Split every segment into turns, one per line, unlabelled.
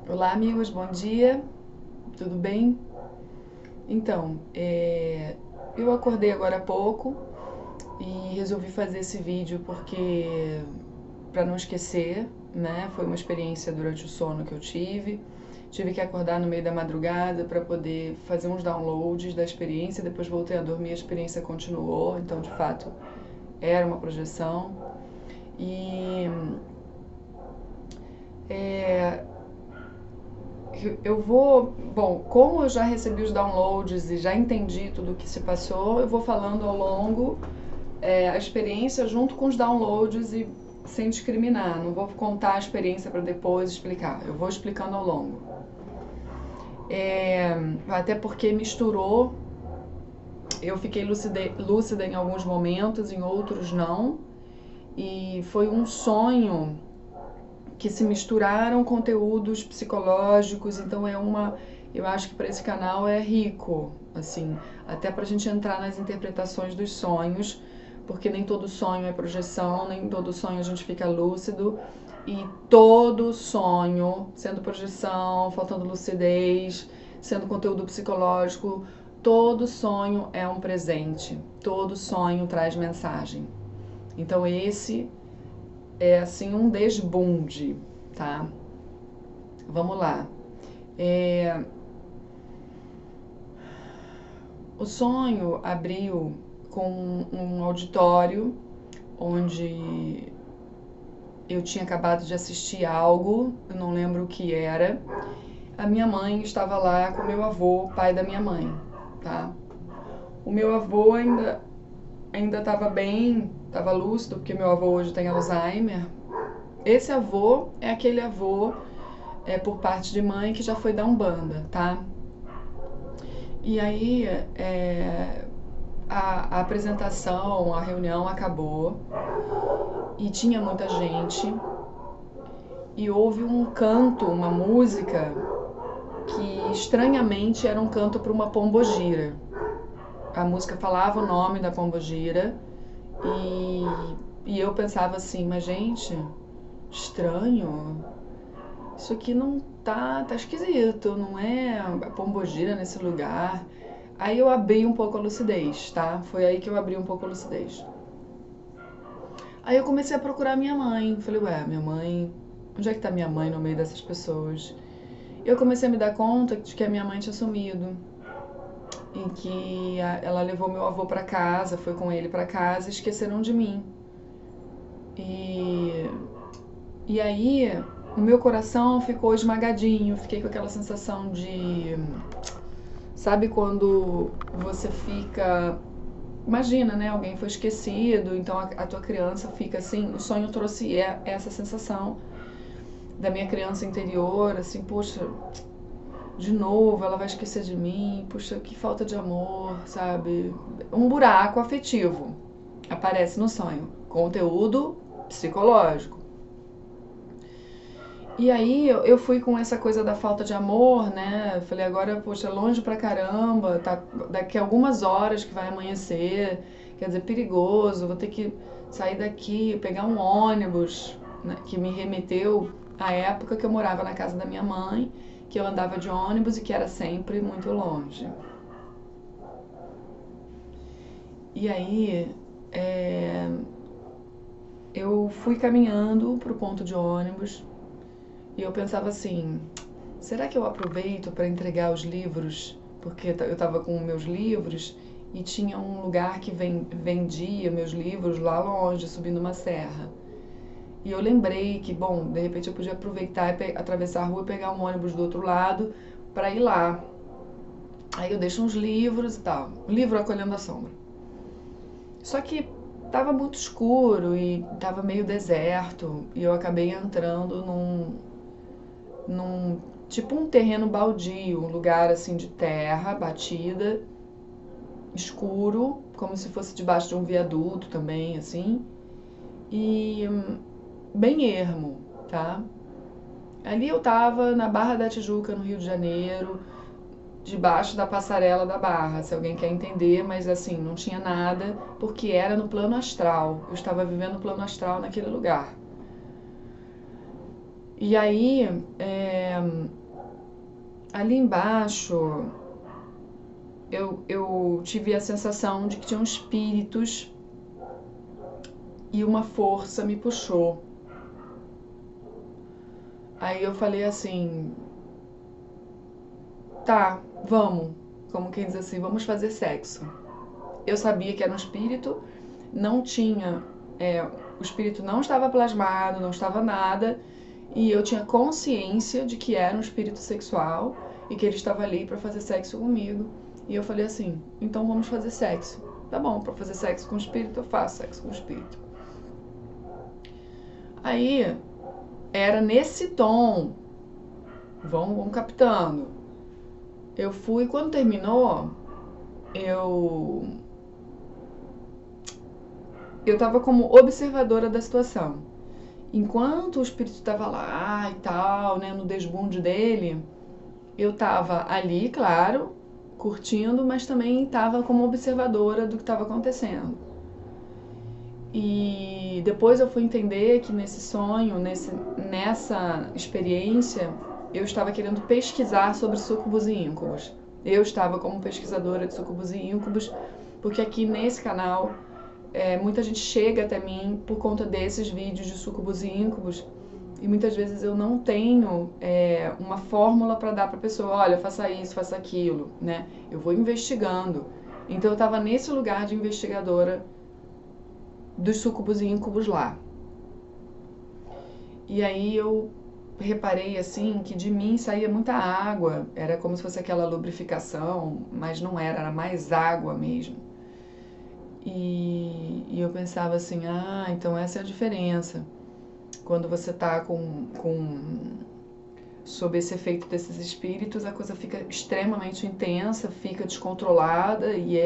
Olá, amigos, bom dia, tudo bem? Então, eu acordei agora há pouco e resolvi fazer esse vídeo porque, para não esquecer, né? Foi uma experiência durante o sono que eu tive. Tive que acordar no meio da madrugada para poder fazer uns downloads da experiência, depois voltei a dormir, a experiência continuou, então de fato era uma projeção. E é, eu vou, bom, como eu já recebi os downloads e já entendi tudo o que se passou, eu vou falando ao longo a experiência junto com os downloads e sem discriminar. Não vou contar a experiência para depois explicar. Eu vou explicando ao longo. Até porque misturou. Eu fiquei lúcida em alguns momentos, em outros não. E foi um sonho que se misturaram conteúdos psicológicos, então eu acho que para esse canal é rico, assim, até pra gente entrar nas interpretações dos sonhos, porque nem todo sonho é projeção, nem todo sonho a gente fica lúcido, e todo sonho, sendo projeção, faltando lucidez, sendo conteúdo psicológico, todo sonho é um presente, todo sonho traz mensagem. Então esse é assim um desbunde, tá? Vamos lá. O sonho abriu com um auditório onde eu tinha acabado de assistir algo, eu não lembro o que era. A minha mãe estava lá com meu avô, pai da minha mãe, tá? O meu avô ainda estava bem, estava lúcido, porque meu avô hoje tem Alzheimer. Esse avô é aquele avô por parte de mãe que já foi da Umbanda, tá? E aí a apresentação, a reunião acabou e tinha muita gente e houve um canto, uma música que estranhamente era um canto para uma pombogira. A música falava o nome da pombogira e eu pensava assim, mas gente, estranho, isso aqui não tá esquisito, não é a pombogira nesse lugar. Aí eu abri um pouco a lucidez, tá? Foi aí que eu abri um pouco a lucidez. Aí eu comecei a procurar minha mãe. Falei, ué, minha mãe, onde é que tá minha mãe no meio dessas pessoas? Eu comecei a me dar conta de que a minha mãe tinha sumido. E que ela levou meu avô pra casa, foi com ele pra casa e esqueceram de mim. E aí o meu coração ficou esmagadinho, fiquei com aquela sensação de... Sabe quando você fica... Imagina, né? Alguém foi esquecido, então a tua criança fica assim... O sonho trouxe essa sensação da minha criança interior, assim, poxa, de novo ela vai esquecer de mim, puxa, que falta de amor, sabe? Um buraco afetivo aparece no sonho. Conteúdo psicológico. E aí eu fui com essa coisa da falta de amor, né? Eu falei, agora, poxa, longe pra caramba, tá daqui a algumas horas que vai amanhecer, quer dizer, perigoso, vou ter que sair daqui, pegar um ônibus, né? Que me remeteu à época que eu morava na casa da minha mãe, que eu andava de ônibus e que era sempre muito longe. E aí eu fui caminhando pro ponto de ônibus e eu pensava assim, será que eu aproveito para entregar os livros? Porque eu estava com meus livros e tinha um lugar que vendia meus livros lá longe, subindo uma serra. E eu lembrei que, bom, de repente eu podia aproveitar e atravessar a rua e pegar um ônibus do outro lado para ir lá. Aí eu deixo uns livros e tal. Um livro Acolhendo a Sombra. Só que tava muito escuro e tava meio deserto e eu acabei entrando num tipo um terreno baldio, um lugar assim de terra batida, escuro, como se fosse debaixo de um viaduto também, assim, e bem ermo, tá? Ali eu tava na Barra da Tijuca, no Rio de Janeiro, debaixo da passarela da Barra, se alguém quer entender, mas assim, não tinha nada, porque era no plano astral, eu estava vivendo o plano astral naquele lugar. E aí, ali embaixo, eu tive a sensação de que tinham espíritos e uma força me puxou. Aí eu falei assim, tá, vamos, como quem diz assim, vamos fazer sexo. Eu sabia que era um espírito, não tinha, o espírito não estava plasmado, não estava nada, e eu tinha consciência de que era um espírito sexual e que ele estava ali para fazer sexo comigo. E eu falei assim, então vamos fazer sexo. Tá bom, para fazer sexo com o espírito, eu faço sexo com o espírito. Aí, era nesse tom, vamos captando. Eu fui, quando terminou, eu tava como observadora da situação. Enquanto o espírito estava lá e tal, né, no desbunde dele, eu tava ali, claro, curtindo, mas também tava como observadora do que estava acontecendo. E depois eu fui entender que nesse sonho, nessa experiência, eu estava querendo pesquisar sobre súcubos e íncubos. Eu estava como pesquisadora de súcubos e íncubos, porque aqui nesse canal muita gente chega até mim por conta desses vídeos de súcubos e íncubos, e muitas vezes eu não tenho uma fórmula para dar para a pessoa, olha, faça isso, faça aquilo, né? Eu vou investigando. Então eu estava nesse lugar de investigadora dos súcubos e íncubos lá. E aí eu reparei assim que de mim saía muita água, era como se fosse aquela lubrificação, mas não era, era mais água mesmo. E eu pensava assim, então essa é a diferença. Quando você tá sob esse efeito desses espíritos, a coisa fica extremamente intensa, fica descontrolada e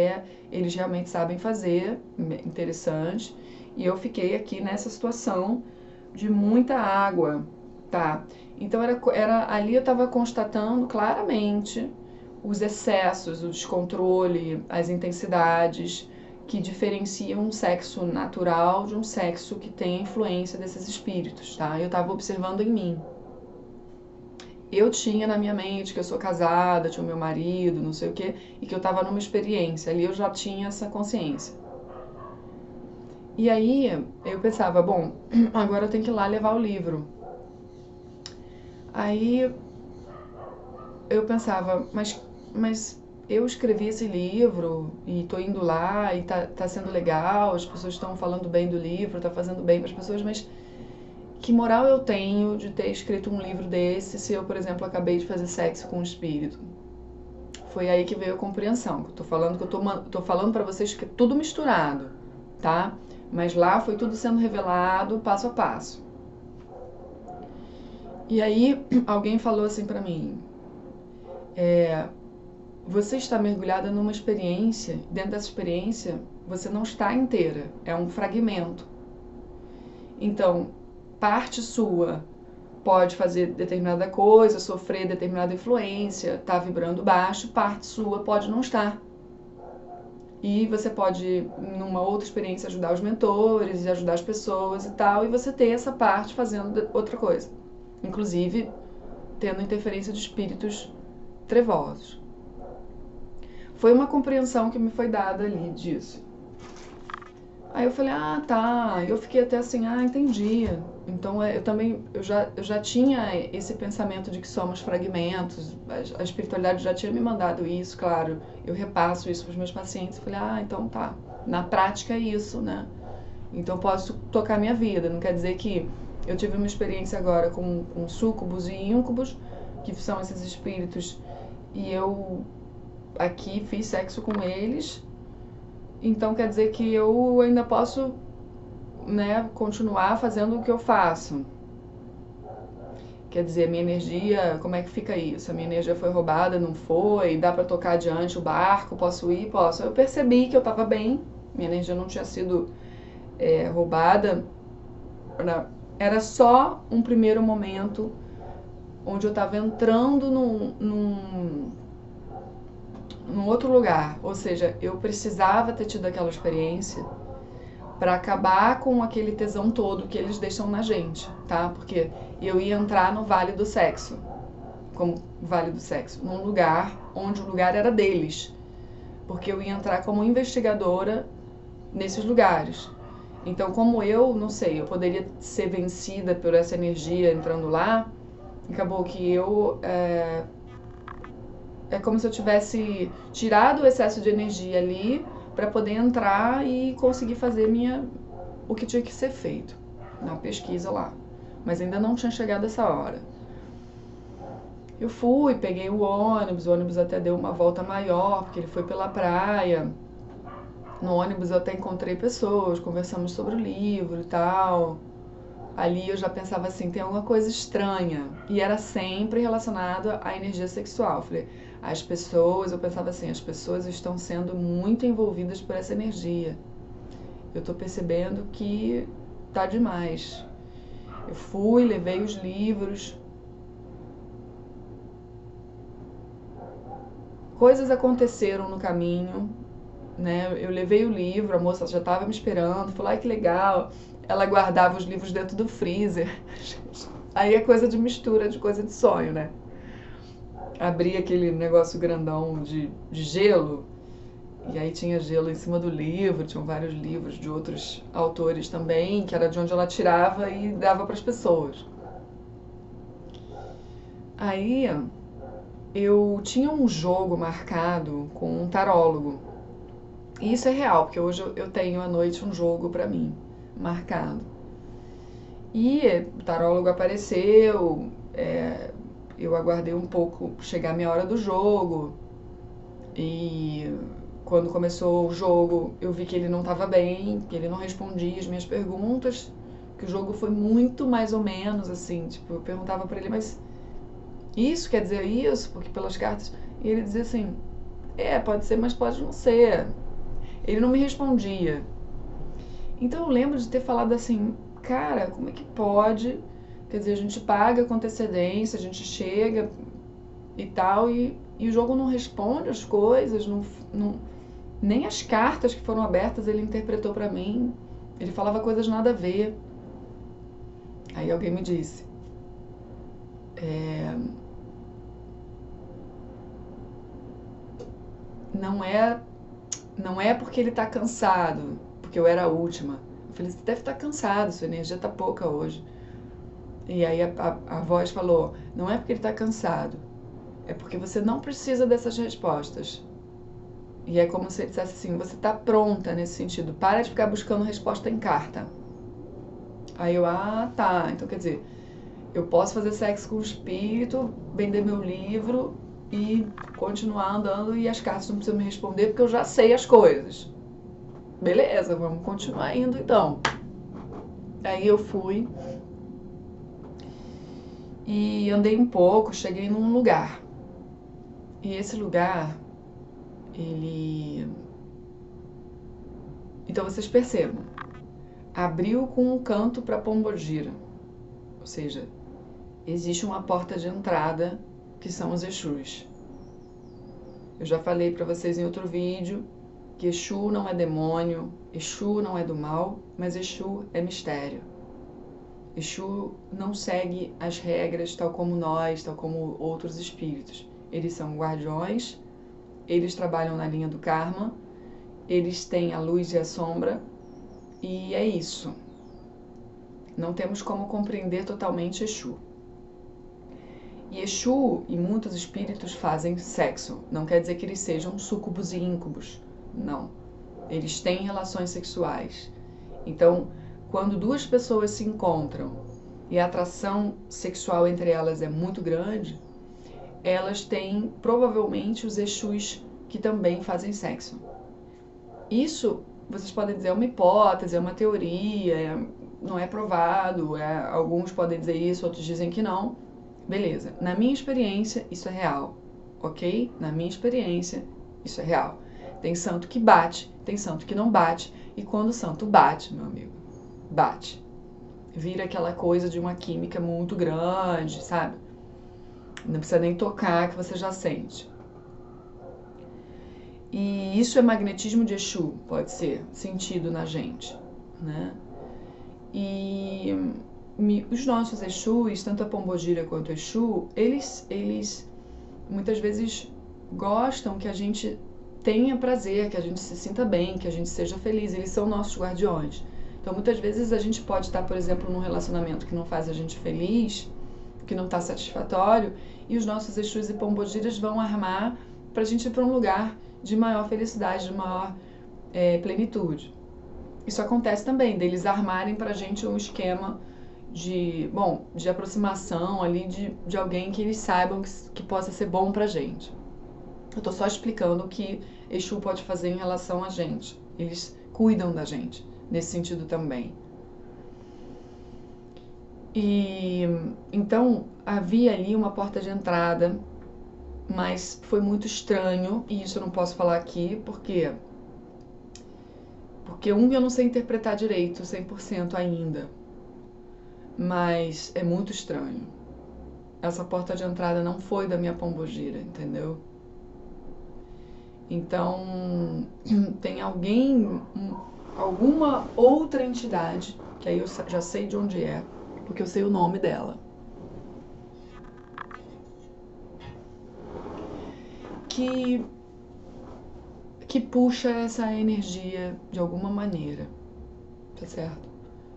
eles realmente sabem fazer, interessante. E eu fiquei aqui nessa situação de muita água, tá? Então ali eu estava constatando claramente os excessos, o descontrole, as intensidades que diferenciam um sexo natural de um sexo que tem influência desses espíritos, tá? Eu estava observando em mim. Eu tinha na minha mente que eu sou casada, tinha o meu marido, não sei o quê, e que eu estava numa experiência, ali eu já tinha essa consciência. E aí eu pensava, bom, agora eu tenho que ir lá levar o livro. Aí eu pensava, mas eu escrevi esse livro e tô indo lá e tá sendo legal, as pessoas estão falando bem do livro, tá fazendo bem para as pessoas, mas que moral eu tenho de ter escrito um livro desse se eu, por exemplo, acabei de fazer sexo com um espírito? Foi aí que veio a compreensão. Eu tô falando para vocês que é tudo misturado, tá? Mas lá foi tudo sendo revelado passo a passo. E aí alguém falou assim para mim, você está mergulhada numa experiência, dentro dessa experiência você não está inteira, é um fragmento. Então, parte sua pode fazer determinada coisa, sofrer determinada influência, tá vibrando baixo, parte sua pode não estar. E você pode, numa outra experiência, ajudar os mentores, ajudar as pessoas e tal, e você ter essa parte fazendo outra coisa. Inclusive, tendo interferência de espíritos trevosos. Foi uma compreensão que me foi dada ali disso. Aí eu falei, tá. Eu fiquei até assim, entendi. Então eu já tinha esse pensamento de que somos fragmentos. A espiritualidade já tinha me mandado isso, claro. Eu repasso isso para os meus pacientes. Eu falei, então tá. Na prática é isso, né? Então eu posso tocar minha vida. Não quer dizer que eu tive uma experiência agora com súcubos e íncubos, que são esses espíritos, e eu aqui fiz sexo com eles. Então quer dizer que eu ainda posso, né, continuar fazendo o que eu faço. Quer dizer, minha energia, como é que fica isso? A minha energia foi roubada, não foi? Dá pra tocar adiante o barco? Posso ir? Posso. Eu percebi que eu tava bem, minha energia não tinha sido roubada. Era só um primeiro momento onde eu tava entrando num outro lugar, ou seja, eu precisava ter tido aquela experiência para acabar com aquele tesão todo que eles deixam na gente, tá? Porque eu ia entrar no Vale do Sexo, como Vale do Sexo, num lugar onde o lugar era deles, porque eu ia entrar como investigadora nesses lugares. Então, como eu, não sei, eu poderia ser vencida por essa energia entrando lá, acabou que é como se eu tivesse tirado o excesso de energia ali para poder entrar e conseguir fazer o que tinha que ser feito na pesquisa lá. Mas ainda não tinha chegado essa hora. Eu fui, peguei o ônibus até deu uma volta maior, porque ele foi pela praia. No ônibus eu até encontrei pessoas, conversamos sobre o livro e tal. Ali eu já pensava assim, tem alguma coisa estranha. E era sempre relacionado à energia sexual. Falei, eu pensava assim, as pessoas estão sendo muito envolvidas por essa energia. Eu tô percebendo que tá demais. Eu fui, levei os livros. Coisas aconteceram no caminho, né? Eu levei o livro, a moça já estava me esperando, falou, ai que legal. Ela guardava os livros dentro do freezer. Aí é coisa de mistura, de coisa de sonho, né? Abri aquele negócio grandão de gelo, e aí tinha gelo em cima do livro, tinham vários livros de outros autores também, que era de onde ela tirava e dava para as pessoas. Aí eu tinha um jogo marcado com um tarólogo. E isso é real, porque hoje eu tenho à noite um jogo pra mim, marcado. E o tarólogo apareceu, eu aguardei um pouco chegar a minha hora do jogo. E quando começou o jogo, eu vi que ele não estava bem, que ele não respondia as minhas perguntas, que o jogo foi muito mais ou menos assim, tipo, eu perguntava pra ele, mas isso quer dizer isso? Porque pelas cartas, e ele dizia assim, pode ser, mas pode não ser. Ele não me respondia. Então eu lembro de ter falado assim, cara, como é que pode? Quer dizer, a gente paga com antecedência, a gente chega e tal, e o jogo não responde as coisas, nem as cartas que foram abertas ele interpretou pra mim. Ele falava coisas nada a ver. Aí alguém me disse, não é porque ele tá cansado, porque eu era a última. Eu falei, você deve estar cansado, sua energia tá pouca hoje. E aí a voz falou, não é porque ele tá cansado, é porque você não precisa dessas respostas. E é como se ele dissesse assim, você tá pronta nesse sentido, para de ficar buscando resposta em carta. Aí eu, tá, então quer dizer, eu posso fazer sexo com o espírito, vender meu livro e continuar andando e as cartas não precisam me responder porque eu já sei as coisas. Beleza, vamos continuar indo então. Aí eu fui e andei um pouco, cheguei num lugar. E esse lugar, então vocês percebam, abriu com um canto para Pombogira. Ou seja, existe uma porta de entrada que são os Exus. Eu já falei para vocês em outro vídeo que Exu não é demônio, Exu não é do mal, mas Exu é mistério. Exu não segue as regras tal como nós, tal como outros espíritos. Eles são guardiões, eles trabalham na linha do karma, eles têm a luz e a sombra, e é isso. Não temos como compreender totalmente Exu. E Exu e muitos espíritos fazem sexo. Não quer dizer que eles sejam súcubos e íncubos. Não. Eles têm relações sexuais. Então, quando duas pessoas se encontram e a atração sexual entre elas é muito grande, elas têm provavelmente os Exus que também fazem sexo. Isso, vocês podem dizer, é uma hipótese, é uma teoria, não é provado, alguns podem dizer isso, outros dizem que não. Beleza, na minha experiência isso é real, ok? Na minha experiência isso é real. Tem santo que bate, tem santo que não bate, e quando o santo bate, meu amigo, bate. Vira aquela coisa de uma química muito grande, sabe? Não precisa nem tocar que você já sente. E isso é magnetismo de Exu, pode ser sentido na gente. né? E os nossos Exus, tanto a Pombogira quanto o Exu, eles muitas vezes gostam que a gente tenha prazer, que a gente se sinta bem, que a gente seja feliz. Eles são nossos guardiões. Então, muitas vezes a gente pode estar, por exemplo, num relacionamento que não faz a gente feliz, que não está satisfatório, e os nossos Exus e Pombogiras vão armar para a gente ir para um lugar de maior felicidade, de maior plenitude. Isso acontece também, deles armarem pra gente um esquema de aproximação ali de alguém que eles saibam que possa ser bom pra gente. Eu tô só explicando o que Exu pode fazer em relação a gente. Eles cuidam da gente, nesse sentido também. E então havia ali uma porta de entrada, mas foi muito estranho, e isso eu não posso falar aqui, porque eu não sei interpretar direito 100% ainda, mas é muito estranho. Essa porta de entrada não foi da minha Pombogira, entendeu? Então, tem alguma outra entidade, que aí eu já sei de onde é, porque eu sei o nome dela, que puxa essa energia de alguma maneira, tá certo?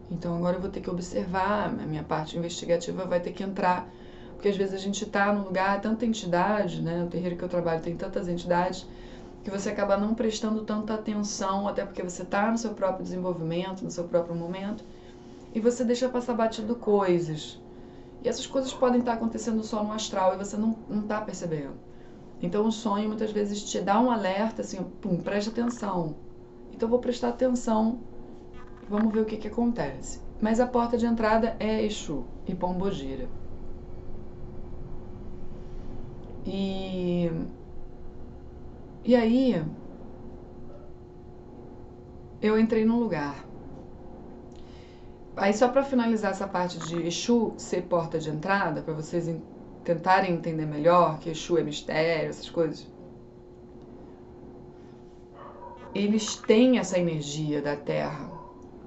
Então agora eu vou ter que observar, a minha parte investigativa vai ter que entrar, porque às vezes a gente tá num lugar, tanta entidade, né? No terreiro que eu trabalho tem tantas entidades, que você acaba não prestando tanta atenção, até porque você tá no seu próprio desenvolvimento, no seu próprio momento, e você deixa passar batido coisas. E essas coisas podem estar acontecendo só no astral e você não tá percebendo. Então o sonho muitas vezes te dá um alerta, assim, pum, presta atenção. Então eu vou prestar atenção, vamos ver o que acontece. Mas a porta de entrada é Exu e Pombogira. E aí eu entrei num lugar. Aí só para finalizar essa parte de Exu ser porta de entrada, para vocês tentarem entender melhor que Exu é mistério, essas coisas. Eles têm essa energia da Terra.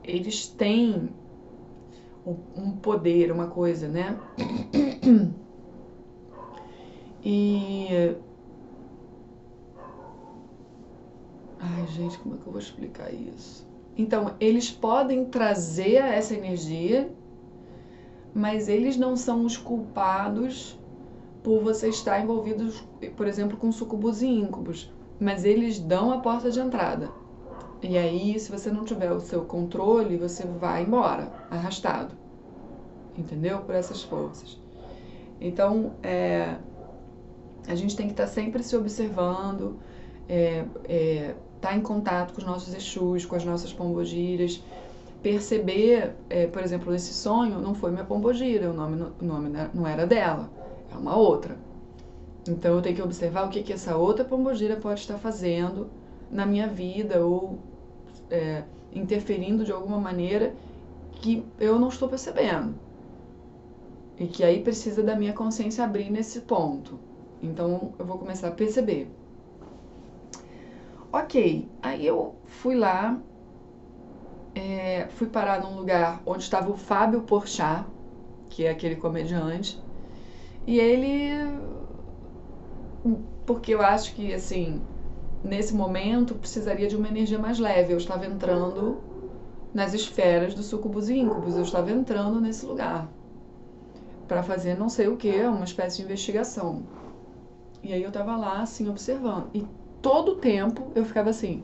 Eles têm um poder, uma coisa, né? E... ai, gente, como é que eu vou explicar isso? Então, eles podem trazer essa energia, mas eles não são os culpados por você estar envolvido, por exemplo, com sucubus e íncubos. Mas eles dão a porta de entrada. E aí, se você não tiver o seu controle, você vai embora, arrastado. Entendeu? Por essas forças. Então, a gente tem que estar sempre se observando, estar em contato com os nossos Exus, com as nossas Pombogiras, perceber, por exemplo, nesse sonho, não foi minha Pombogira, o nome não era dela, é uma outra. Então eu tenho que observar o que essa outra Pombogira pode estar fazendo na minha vida ou interferindo de alguma maneira que eu não estou percebendo. E que aí precisa da minha consciência abrir nesse ponto. Então eu vou começar a perceber. Ok, aí eu fui lá, fui parar num lugar onde estava o Fábio Porchat, que é aquele comediante, e ele, porque eu acho que assim, nesse momento precisaria de uma energia mais leve, eu estava entrando nas esferas do sucubus e íncubus, eu estava entrando nesse lugar para fazer não sei o que, uma espécie de investigação. E aí eu estava lá assim observando, e todo o tempo eu ficava assim,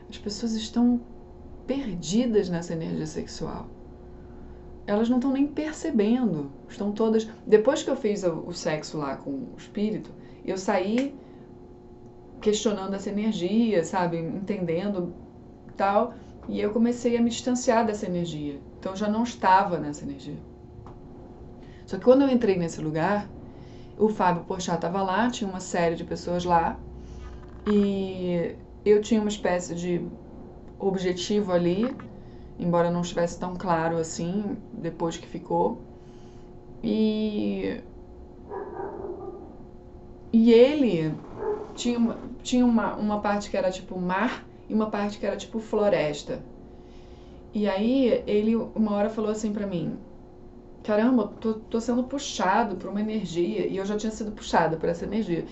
as pessoas estão perdidas nessa energia sexual. Elas não estão nem percebendo. Estão todas... Depois que eu fiz o sexo lá com o espírito, eu saí questionando essa energia, sabe? Entendendo tal. E eu comecei a me distanciar dessa energia. Então eu já não estava nessa energia. Só que quando eu entrei nesse lugar, o Fábio Porchat estava lá, tinha uma série de pessoas lá. E eu tinha uma espécie de objetivo ali, embora não estivesse tão claro assim, depois que ficou. E ele tinha uma parte que era tipo mar e uma parte que era tipo floresta. E aí ele uma hora falou assim pra mim: caramba, tô sendo puxado por uma energia. E eu já tinha sido puxada por essa energia.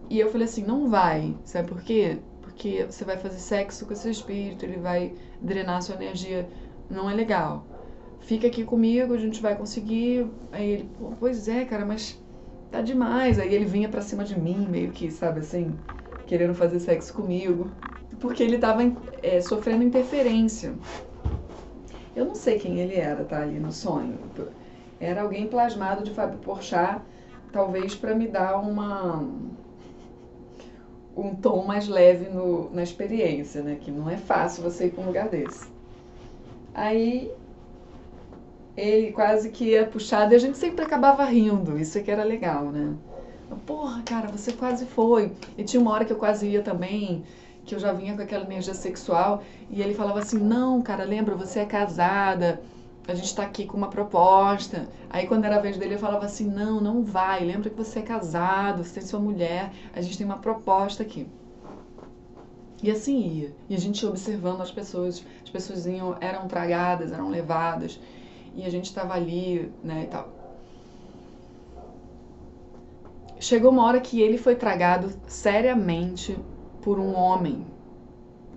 E eu falei assim: não vai. Sabe por quê? Porque você vai fazer sexo com esse espírito, ele vai drenar a sua energia. Não é legal. Fica aqui comigo, a gente vai conseguir. Aí ele: pois é, cara, mas tá demais. Aí ele vinha pra cima de mim, meio que, sabe assim, querendo fazer sexo comigo. Porque ele tava sofrendo interferência. Eu não sei quem ele era, tá, ali no sonho. Era alguém plasmado de Fábio Porchat, talvez para me dar um tom mais leve na experiência, né? Que não é fácil você ir para um lugar desse. Aí ele quase que ia puxado e a gente sempre acabava rindo, isso é que era legal, né? Porra, cara, você quase foi. E tinha uma hora que eu quase ia também, que eu já vinha com aquela energia sexual, e ele falava assim: não, cara, lembra, você é casada, a gente tá aqui com uma proposta. Aí quando era a vez dele eu falava assim: não, não vai, lembra que você é casado, você tem sua mulher, a gente tem uma proposta aqui. E assim ia. E a gente ia observando as pessoas eram tragadas, eram levadas, e a gente estava ali, né, e tal. Chegou uma hora que ele foi tragado seriamente por um homem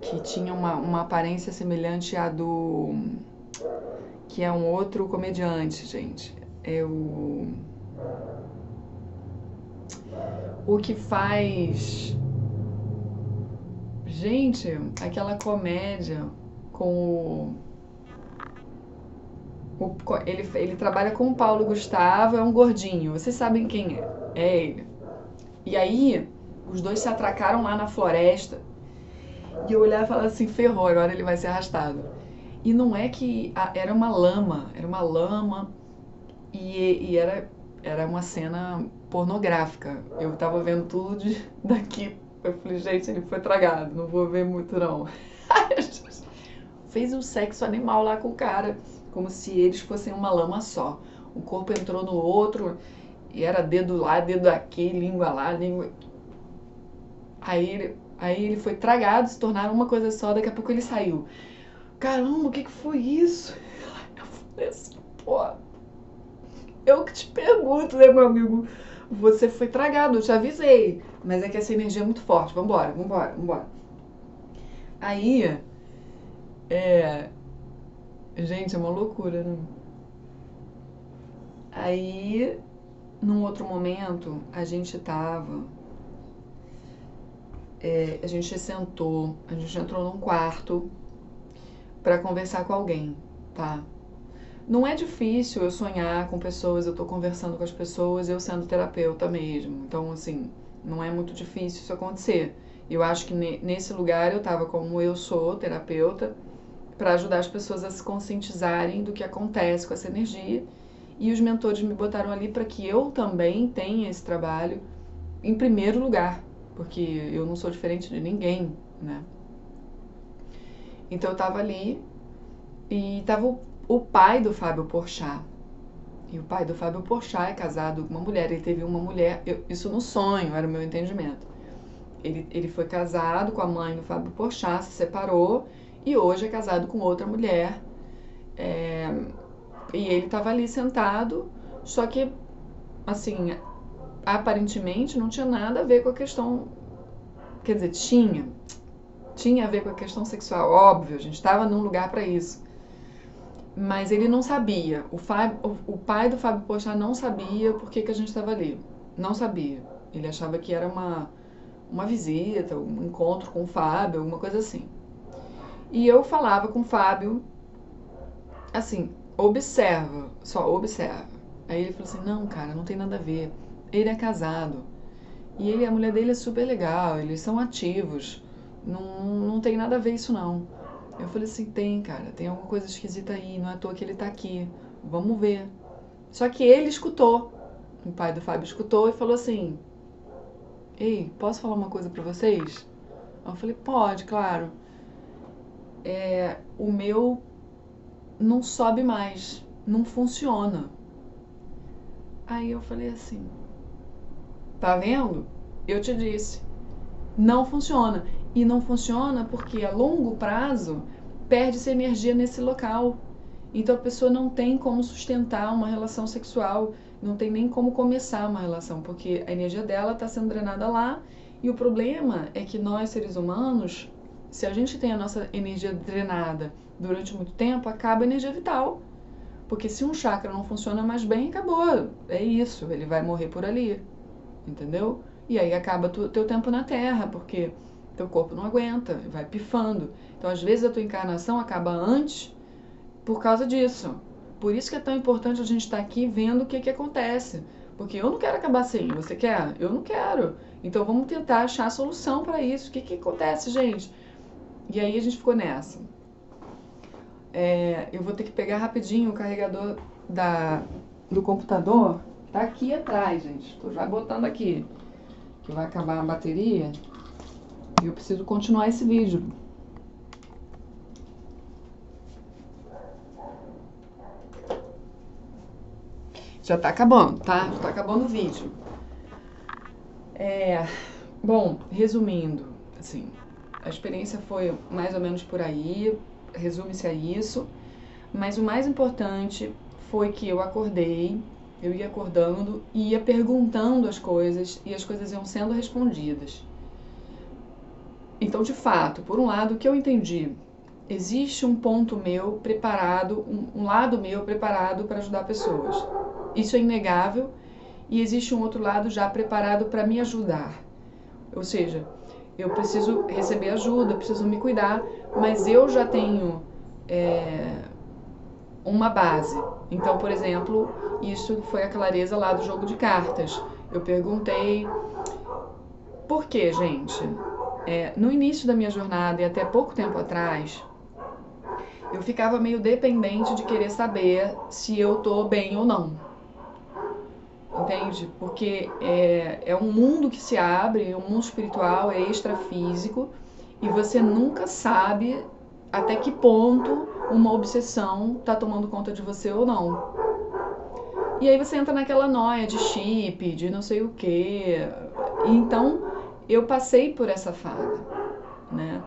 que tinha uma aparência semelhante à do... que é um outro comediante, gente. É o que faz... Gente, aquela comédia com ele trabalha com o Paulo Gustavo, é um gordinho. Vocês sabem quem é? É ele. E aí, os dois se atracaram lá na floresta. E eu olhava e falava assim: ferrou, agora ele vai ser arrastado. E não é que era uma lama, e era uma cena pornográfica. Eu tava vendo tudo daqui. Eu falei: gente, ele foi tragado, não vou ver muito não. Fez um sexo animal lá com o cara, como se eles fossem uma lama só. O corpo entrou no outro, e era dedo lá, dedo aqui, língua lá, língua... Aí ele foi tragado, se tornaram uma coisa só, daqui a pouco ele saiu. Caramba, o que foi isso? Eu falei assim: pô, eu que te pergunto, né, meu amigo? Você foi tragado, eu te avisei. Mas é que essa energia é muito forte, vambora. Aí, gente, é uma loucura, né? Aí, num outro momento, a gente sentou, a gente entrou num quarto pra conversar com alguém, tá? Não é difícil eu sonhar com pessoas, eu tô conversando com as pessoas, eu sendo terapeuta mesmo. Então, assim, não é muito difícil isso acontecer. Eu acho que nesse lugar eu tava como eu sou, terapeuta, para ajudar as pessoas a se conscientizarem do que acontece com essa energia. E os mentores me botaram ali para que eu também tenha esse trabalho em primeiro lugar, porque eu não sou diferente de ninguém, né? Então eu tava ali e tava o pai do Fábio Porchat. E o pai do Fábio Porchat é casado com uma mulher. Ele teve uma mulher, isso no sonho, era o meu entendimento. Ele foi casado com a mãe do Fábio Porchat, se separou e hoje é casado com outra mulher. E ele estava ali sentado, só que, assim, aparentemente não tinha nada a ver com a questão... Quer dizer, tinha a ver com a questão sexual, óbvio, a gente estava num lugar para isso. Mas ele não sabia, o pai do Fábio Porchat não sabia por que a gente estava ali, não sabia. Ele achava que era uma visita, um encontro com o Fábio, alguma coisa assim. E eu falava com o Fábio, assim, observa, só observa. Aí ele falou assim: não, cara, não tem nada a ver, ele é casado, e a mulher dele é super legal, eles são ativos, não tem nada a ver isso não. Eu falei assim: tem, cara, tem alguma coisa esquisita aí, não é à toa que ele tá aqui, vamos ver. Só que ele escutou, o pai do Fábio escutou e falou assim: ei, posso falar uma coisa pra vocês? Eu falei: pode, claro. O meu não sobe mais, não funciona. Aí eu falei assim: tá vendo? Eu te disse, não funciona. E não funciona porque a longo prazo perde-se energia nesse local. Então a pessoa não tem como sustentar uma relação sexual, não tem nem como começar uma relação, porque a energia dela está sendo drenada lá. E o problema é que nós, seres humanos, se a gente tem a nossa energia drenada durante muito tempo, acaba a energia vital. Porque se um chakra não funciona mais bem, acabou. É isso, ele vai morrer por ali. Entendeu? E aí acaba teu tempo na Terra, porque teu corpo não aguenta, vai pifando. Então, às vezes, a tua encarnação acaba antes por causa disso. Por isso que é tão importante a gente estar aqui vendo o que acontece. Porque eu não quero acabar assim, você quer? Eu não quero. Então vamos tentar achar a solução para isso. O que acontece, gente? E aí a gente ficou nessa. Eu vou ter que pegar rapidinho o carregador do computador. Tá aqui atrás, gente. Tô já botando aqui. Que vai acabar a bateria. E eu preciso continuar esse vídeo. Já tá acabando, tá? Já tá acabando o vídeo. Bom, resumindo, assim, a experiência foi mais ou menos por aí, resume-se a isso, mas o mais importante foi que eu acordei, eu ia acordando e ia perguntando as coisas e as coisas iam sendo respondidas. Então, de fato, por um lado, o que eu entendi, existe um ponto meu preparado, um lado meu preparado para ajudar pessoas. Isso é inegável. E existe um outro lado já preparado para me ajudar. Ou seja, eu preciso receber ajuda, preciso me cuidar, mas eu já tenho uma base. Então, por exemplo, isso foi a clareza lá do jogo de cartas. Eu perguntei, por quê, gente? No início da minha jornada e até pouco tempo atrás, eu ficava meio dependente de querer saber se eu tô bem ou não. Entende? Porque é um mundo que se abre, é um mundo espiritual, é extrafísico, e você nunca sabe até que ponto uma obsessão tá tomando conta de você ou não. E aí você entra naquela noia de chip, de não sei o quê. Então, eu passei por essa fase, né?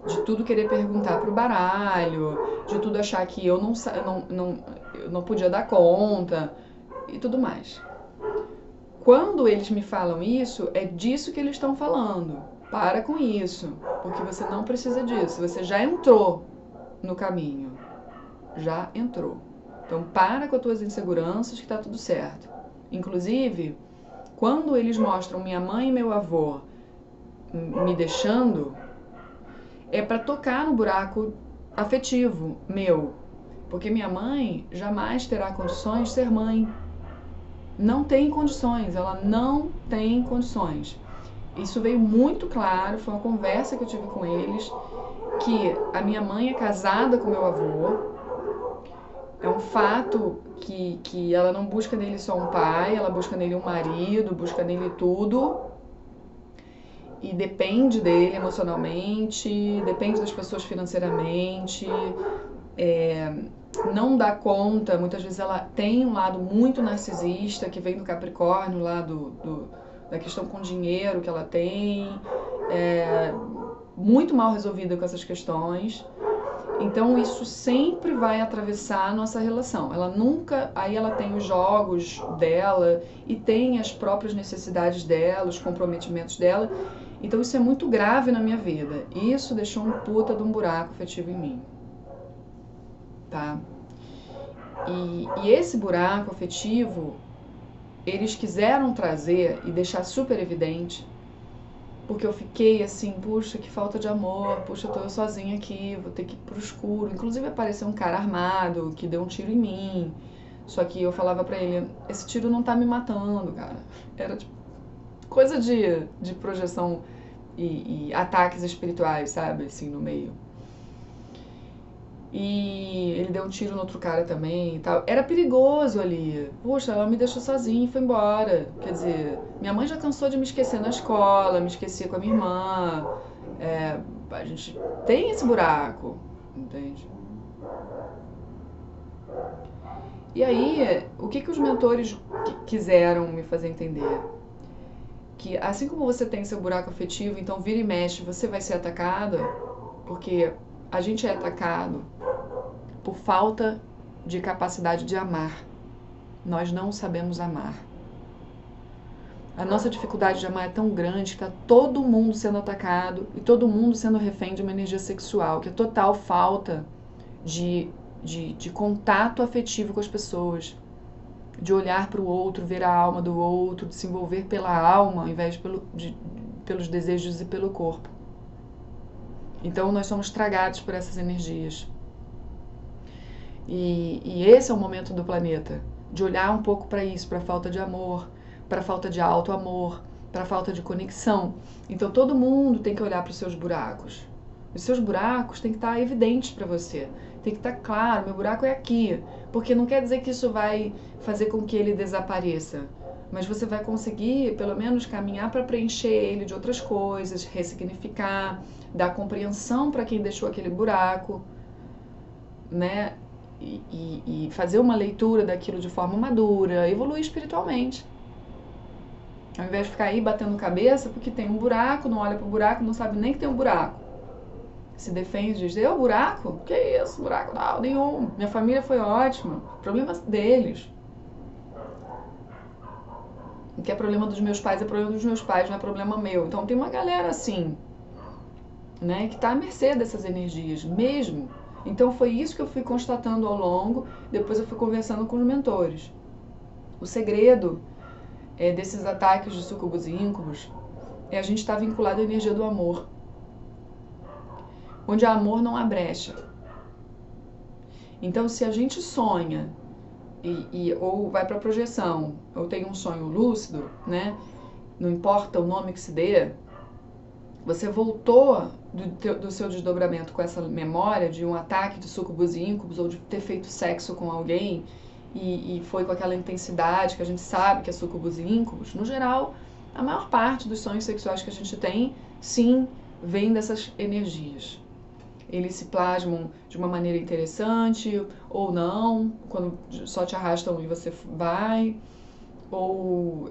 De tudo querer perguntar pro baralho, de tudo achar que eu não podia dar conta e tudo mais. Quando eles me falam isso, é disso que eles estão falando. Para com isso, porque você não precisa disso. Você já entrou no caminho. Já entrou. Então, para com as tuas inseguranças que tá tudo certo. Inclusive, quando eles mostram minha mãe e meu avô me deixando, é para tocar no buraco afetivo meu. Porque minha mãe jamais terá condições de ser mãe. Não tem condições, ela não tem condições. Isso veio muito claro, foi uma conversa que eu tive com eles, que a minha mãe é casada com meu avô. É um fato que ela não busca nele só um pai, ela busca nele um marido, busca nele tudo. E depende dele emocionalmente, depende das pessoas financeiramente, não dá conta, muitas vezes ela tem um lado muito narcisista, que vem do Capricórnio, lá da questão com dinheiro que ela tem, muito mal resolvida com essas questões. Então isso sempre vai atravessar a nossa relação. Ela nunca, aí ela tem os jogos dela e tem as próprias necessidades dela, os comprometimentos dela. Então isso é muito grave na minha vida. Isso deixou um puta de um buraco afetivo em mim. Tá? E esse buraco afetivo, eles quiseram trazer e deixar super evidente, porque eu fiquei assim, puxa, que falta de amor, puxa, eu tô sozinha aqui, vou ter que ir pro escuro. Inclusive apareceu um cara armado que deu um tiro em mim, só que eu falava pra ele, esse tiro não tá me matando, cara. Era tipo, coisa de projeção e ataques espirituais, sabe, assim, no meio. E ele deu um tiro no outro cara também e tal. Era perigoso ali. Puxa, ela me deixou sozinha e foi embora. Quer dizer, minha mãe já cansou de me esquecer na escola, me esquecia com a minha irmã. A gente tem esse buraco, entende? E aí, o que os mentores quiseram me fazer entender? Que assim como você tem seu buraco afetivo, então vira e mexe, você vai ser atacada, porque a gente é atacado por falta de capacidade de amar. Nós não sabemos amar. A nossa dificuldade de amar é tão grande que está todo mundo sendo atacado e todo mundo sendo refém de uma energia sexual, que é total falta de contato afetivo com as pessoas, de olhar para o outro, ver a alma do outro, de se envolver pela alma ao invés pelos desejos e pelo corpo. Então nós somos tragados por essas energias. E esse é o momento do planeta, de olhar um pouco para isso, para a falta de amor, para a falta de auto-amor, para a falta de conexão. Então todo mundo tem que olhar para os seus buracos. Os seus buracos têm que estar evidentes para você. Tem que estar claro, meu buraco é aqui. Porque não quer dizer que isso vai fazer com que ele desapareça. Mas você vai conseguir, pelo menos, caminhar para preencher ele de outras coisas, ressignificar, dar compreensão para quem deixou aquele buraco, né? E fazer uma leitura daquilo de forma madura, evoluir espiritualmente. Ao invés de ficar aí batendo cabeça porque tem um buraco, não olha pro buraco, não sabe nem que tem um buraco. Se defende, diz, eu, buraco? Que isso, buraco? Não, nenhum. Minha família foi ótima. Problema deles. O que é problema dos meus pais é problema dos meus pais, não é problema meu. Então tem uma galera assim, né, que está à mercê dessas energias, mesmo. Então foi isso que eu fui constatando ao longo, depois eu fui conversando com os mentores. O segredo desses ataques de sucubus e íncubos é a gente estar vinculado à energia do amor. Onde há amor não há brecha. Então se a gente sonha ou vai para a projeção, ou tem um sonho lúcido, né? Não importa o nome que se dê, você voltou do seu desdobramento com essa memória de um ataque de sucubus e íncubos, ou de ter feito sexo com alguém e foi com aquela intensidade que a gente sabe que é sucubus e íncubos. No geral, a maior parte dos sonhos sexuais que a gente tem, sim, vem dessas energias. Eles se plasmam de uma maneira interessante ou não, quando só te arrastam e você vai, ou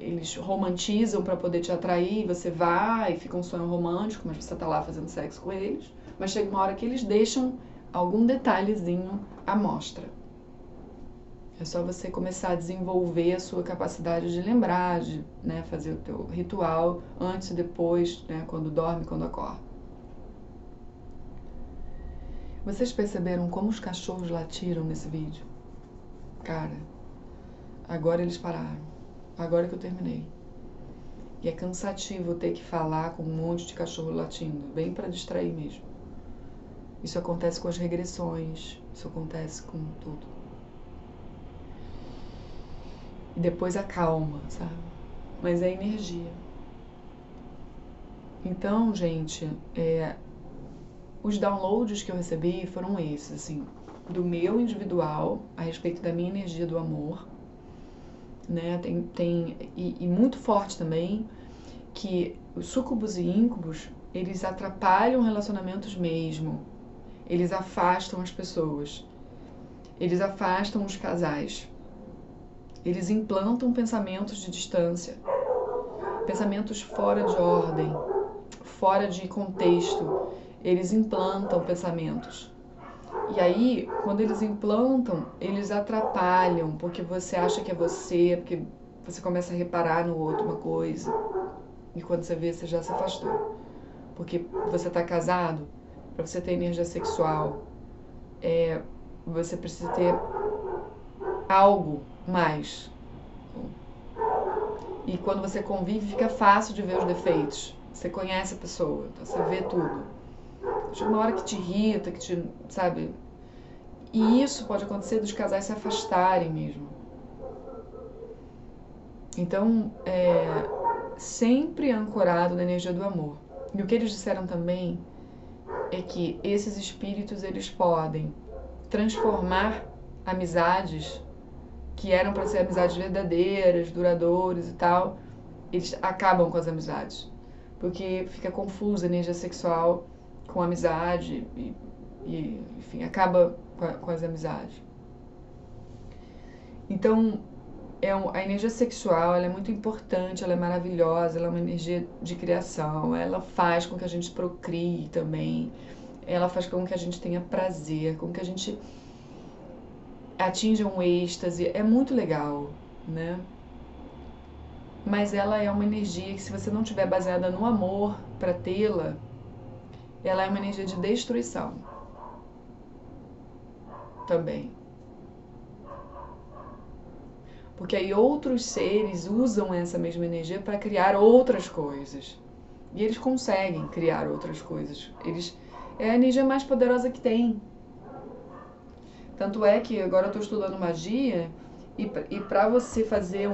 eles romantizam para poder te atrair, você vai, fica um sonho romântico, mas você tá lá fazendo sexo com eles, mas chega uma hora que eles deixam algum detalhezinho à mostra. É só você começar a desenvolver a sua capacidade de lembrar, de, né, fazer o teu ritual antes e depois, né, quando dorme, quando acorda. Vocês perceberam como os cachorros latiram nesse vídeo? Cara, agora eles pararam. Agora que eu terminei. E é cansativo ter que falar com um monte de cachorro latindo, bem para distrair mesmo. Isso acontece com as regressões, isso acontece com tudo. E depois acalma, sabe? Mas é energia. Então, gente, os downloads que eu recebi foram esses, assim, do meu individual, a respeito da minha energia do amor, né? E muito forte também, que os sucubus e íncubos, eles atrapalham relacionamentos mesmo. Eles afastam as pessoas. Eles afastam os casais. Eles implantam pensamentos de distância, pensamentos fora de ordem, fora de contexto. Eles implantam pensamentos. E aí, quando eles implantam, eles atrapalham, porque você acha que é você, porque você começa a reparar no outro uma coisa. E quando você vê, você já se afastou. Porque você está casado, para você ter energia sexual, você precisa ter algo mais. E quando você convive, fica fácil de ver os defeitos. Você conhece a pessoa, então você vê tudo. Chega uma hora que te irrita, que te, sabe? E isso pode acontecer dos casais se afastarem mesmo. Então, sempre ancorado na energia do amor. E o que eles disseram também é que esses espíritos, eles podem transformar amizades que eram para ser amizades verdadeiras, duradouras e tal, eles acabam com as amizades. Porque fica confusa a energia sexual com amizade e enfim, acaba com as amizades. Então, a energia sexual, ela é muito importante, ela é maravilhosa, ela é uma energia de criação, ela faz com que a gente procrie também, ela faz com que a gente tenha prazer, com que a gente atinja um êxtase, é muito legal, né? Mas ela é uma energia que, se você não tiver baseada no amor para tê-la, ela é uma energia de destruição também. Porque aí outros seres usam essa mesma energia para criar outras coisas. E eles conseguem criar outras coisas. É a energia mais poderosa que tem. Tanto é que agora eu estou estudando magia, e para você fazer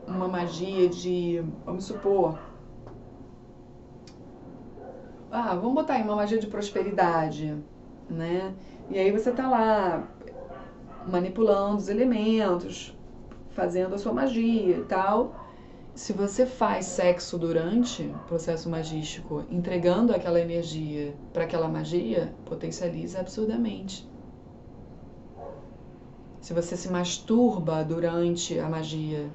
uma magia de, vamos supor, vamos botar aí uma magia de prosperidade, né? E aí você tá lá manipulando os elementos, fazendo a sua magia e tal. Se você faz sexo durante o processo magístico, entregando aquela energia para aquela magia, potencializa absurdamente. Se você se masturba durante a magia,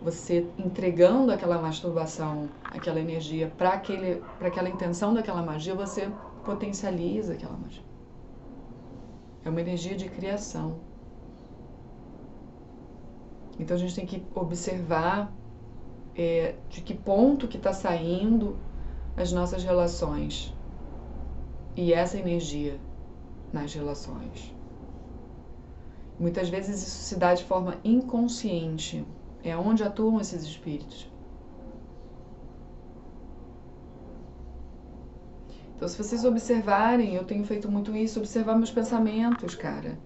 você entregando aquela masturbação, aquela energia para aquela intenção daquela magia, você potencializa aquela magia. É uma energia de criação. Então a gente tem que observar de que ponto que está saindo as nossas relações e essa energia nas relações. Muitas vezes isso se dá de forma inconsciente. É onde atuam esses espíritos. Então, se vocês observarem, eu tenho feito muito isso, observar meus pensamentos, cara.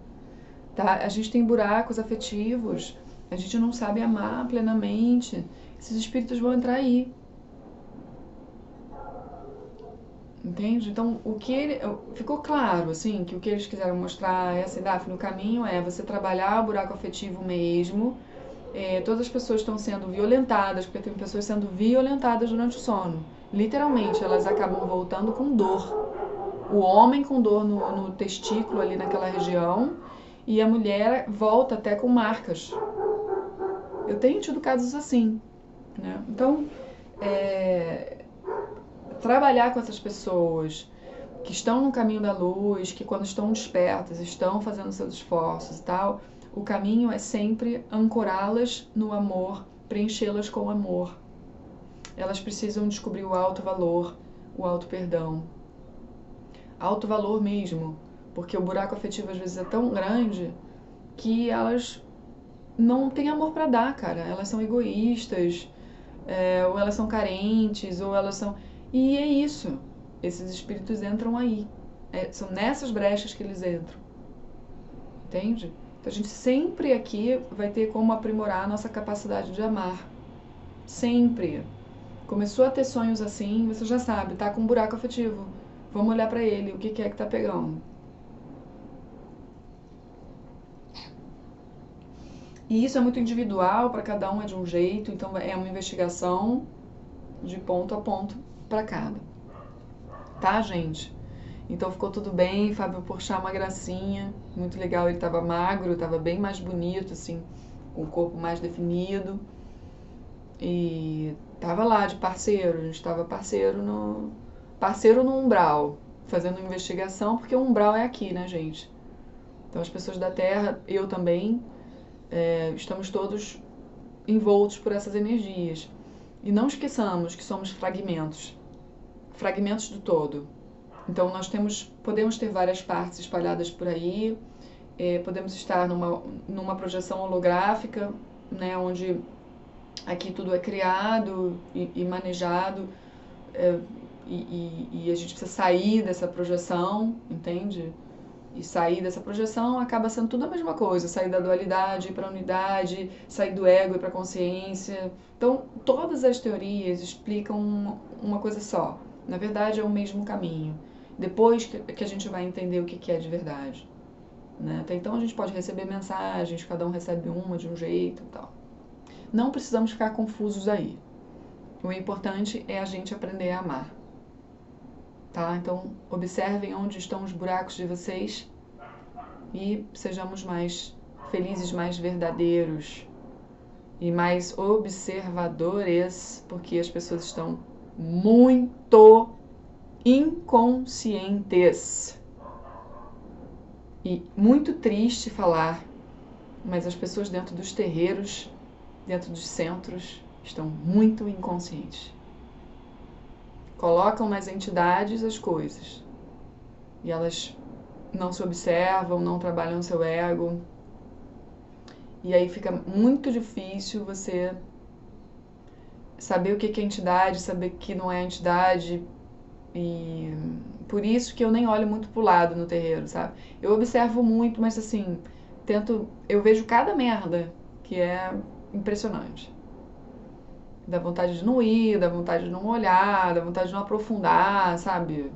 Tá? A gente tem buracos afetivos, a gente não sabe amar plenamente. Esses espíritos vão entrar aí. Entende? Então, ficou claro, assim, que o que eles quiseram mostrar é assim, Daphne, o caminho é você trabalhar o buraco afetivo mesmo. Todas as pessoas estão sendo violentadas, porque tem pessoas sendo violentadas durante o sono. Literalmente, elas acabam voltando com dor. O homem com dor no testículo, ali naquela região, e a mulher volta até com marcas. Eu tenho tido casos assim, né? Então, trabalhar com essas pessoas que estão no caminho da luz, que quando estão despertas, estão fazendo seus esforços e tal, o caminho é sempre ancorá-las no amor, preenchê-las com amor. Elas precisam descobrir o alto valor, o alto perdão. Alto valor mesmo, porque o buraco afetivo às vezes é tão grande que elas não têm amor para dar, cara. Elas são egoístas, ou elas são carentes, ou elas são... E é isso. Esses espíritos entram aí. São nessas brechas que eles entram. Entende? Então a gente sempre aqui vai ter como aprimorar a nossa capacidade de amar. Sempre. Começou a ter sonhos assim, você já sabe, tá com um buraco afetivo. Vamos olhar pra ele, o que é que tá pegando. E isso é muito individual, para cada um é de um jeito, então é uma investigação de ponto a ponto para cada. Tá, gente? Então ficou tudo bem, Fábio Porchat, uma gracinha, muito legal, ele tava magro, tava bem mais bonito, assim, com o corpo mais definido. E tava lá de parceiro, a gente tava parceiro no umbral, fazendo investigação, porque o umbral é aqui, né, gente? Então as pessoas da Terra, eu também, estamos todos envoltos por essas energias. E não esqueçamos que somos fragmentos do todo. Então nós podemos ter várias partes espalhadas por aí, podemos estar numa projeção holográfica, né, onde aqui tudo é criado e manejado, e a gente precisa sair dessa projeção, entende? E sair dessa projeção acaba sendo tudo a mesma coisa, sair da dualidade para a unidade, sair do ego e para a consciência. Então, todas as teorias explicam uma coisa só. Na verdade, é o mesmo caminho. Depois que a gente vai entender o que é de verdade. Né? Até então, a gente pode receber mensagens, cada um recebe uma de um jeito e tal. Não precisamos ficar confusos aí. O importante é a gente aprender a amar. Tá? Então, observem onde estão os buracos de vocês e sejamos mais felizes, mais verdadeiros e mais observadores, porque as pessoas estão muito inconscientes. E muito triste falar, mas as pessoas dentro dos terreiros, dentro dos centros, estão muito inconscientes. Colocam nas entidades as coisas e elas não se observam, não trabalham seu ego. E aí fica muito difícil você saber o que é entidade, saber o que não é entidade. E por isso que eu nem olho muito pro lado no terreiro, sabe? Eu observo muito, mas assim, eu vejo cada merda que é impressionante. Dá vontade de não ir, dá vontade de não olhar, dá vontade de não aprofundar, sabe?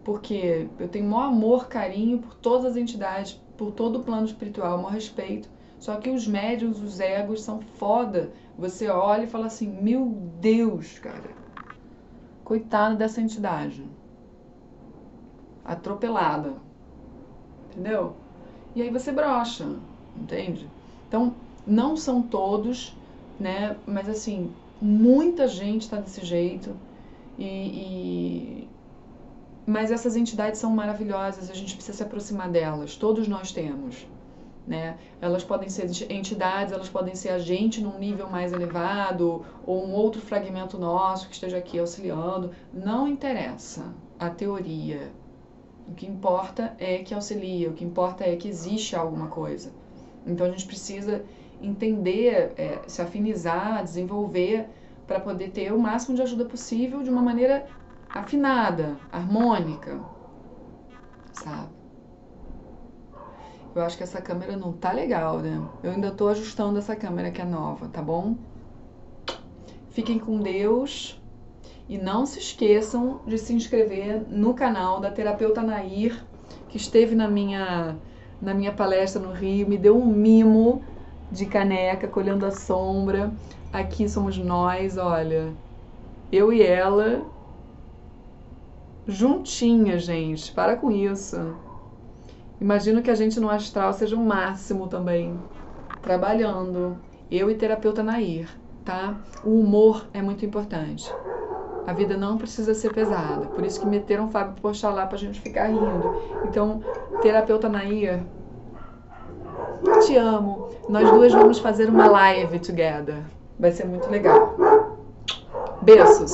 Porque eu tenho o maior amor, carinho por todas as entidades, por todo o plano espiritual, o maior respeito. Só que os médiuns, os egos são foda. Você olha e fala assim, meu Deus, cara. Coitada dessa entidade. Atropelada. Entendeu? E aí você brocha, entende? Então, não são todos, né? Mas assim, muita gente tá desse jeito. Mas essas entidades são maravilhosas, a gente precisa se aproximar delas, todos nós temos, né? Elas podem ser entidades, elas podem ser a gente num nível mais elevado, ou um outro fragmento nosso que esteja aqui auxiliando, não interessa a teoria. O que importa é que auxilia, o que importa é que existe alguma coisa. Então a gente precisa entender, se afinizar, desenvolver, para poder ter o máximo de ajuda possível de uma maneira afinada, harmônica, sabe? Eu acho que essa câmera não tá legal, né? Eu ainda tô ajustando essa câmera que é nova, tá bom? Fiquem com Deus e não se esqueçam de se inscrever no canal da terapeuta Nair, que esteve na minha palestra no Rio, me deu um mimo de caneca colhendo a sombra. Aqui somos nós, olha, eu e ela juntinha, gente, para com isso. Imagino que a gente no astral seja o máximo também, trabalhando, eu e terapeuta Nair, tá? O humor é muito importante. A vida não precisa ser pesada, por isso que meteram o Fábio Porchat lá pra gente ficar rindo. Então, terapeuta Nair, te amo. Nós duas vamos fazer uma live together. Vai ser muito legal. Beijos.